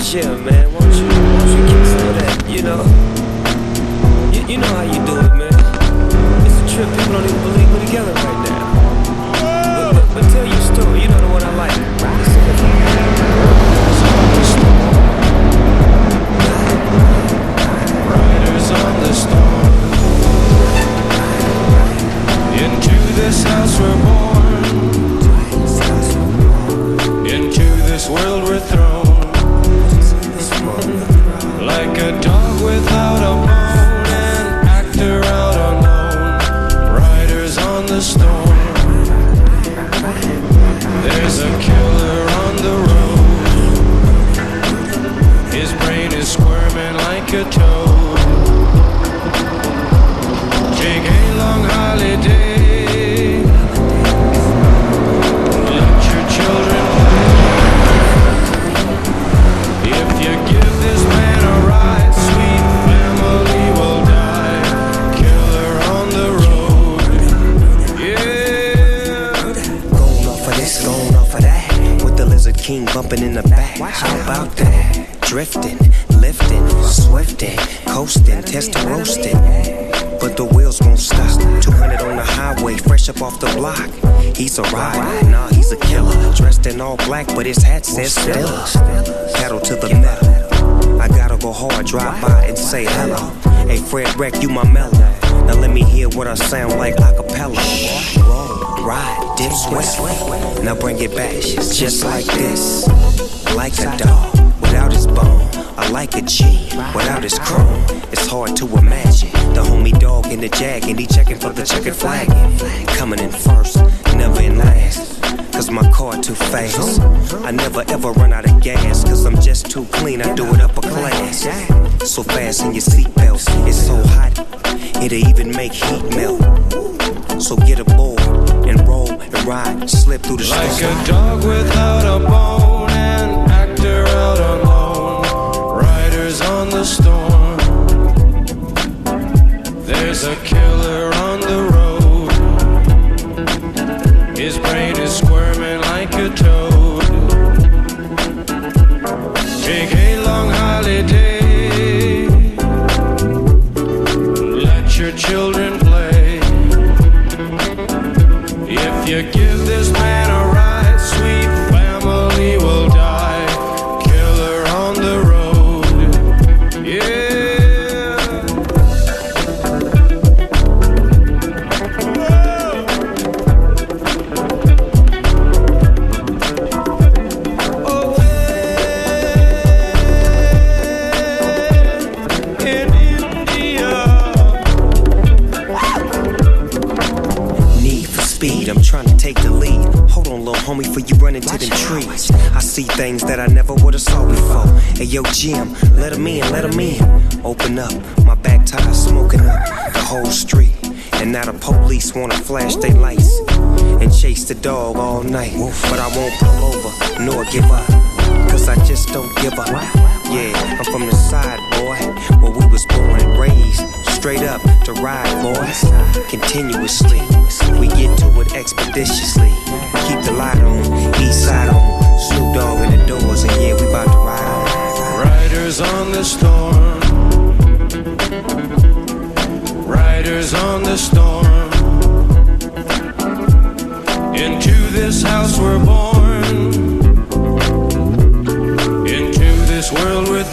Yeah, man, won't you get some of that, you know? You know how you do it, man. It's a trip, people don't even believe we're together right now. But tell your story, you know the one I like. Listen to me. Riders on the storm. Into this house we're born. Into this world we're thrown. Like a dog without a bone, an actor out alone. Riders on the storm. There's a killer on the road. His brain is squirming like a toad. Take a long holiday. Let your children play. If you give this man a ride, sweet family will die. Killer on the road. Yeah. Going off of this, going off of that. With the Lizard King bumping in the back. How about that? Drifting, lifting, swifting, coasting, test to roasting. But the wheels won't stop. 200 on the highway, fresh up off the block. He's a rider, nah, he's a killer. Dressed in all black, but his hat says Stella. Pedal to the metal. I gotta go hard, drive by and say hello. Hey, Fred Wreck, you my mellow. Now let me hear what I sound like a cappella. Roll, ride, dip, sweat. Now bring it back, just like this. Like a dog without his bone. I like a G without his chrome. It's hard to imagine the homie dog in the jag and he checking for the checkered flag. Coming in first, never in last. Cause my car too fast. I never ever run out of gas. Cause I'm just too clean, I do it upper class. So fast in your seatbelts, it's so hot, it'll even make heat melt. So get aboard and roll and ride, slip through the storm. Like a dog without a bone, an actor out alone. Riders on the storm. There's a killer on the road. His brain is squirming like a toad. Take a long holiday. Let your children play. If you give this man a ride, sweet family will die. Killer on the road. Yeah. I'm trying to take the lead. Hold on, little homie, before you run into them trees. I see things that I never would've saw before. Hey, yo, Jim, let him in, let him in. Open up, my back tire smoking up the whole street. And now the police wanna flash their lights and chase the dog all night. But I won't pull over, nor give up, cause I just don't give up. Yeah, I'm from the side, boy, where we was born and raised. Straight up to ride, boys, continuously. We get to it expeditiously. Keep the light on, east side on. Snoop Dogg in the doors, and yeah, we about to ride on. Riders on the storm. Riders on the storm. Into this house we're born. Into this world with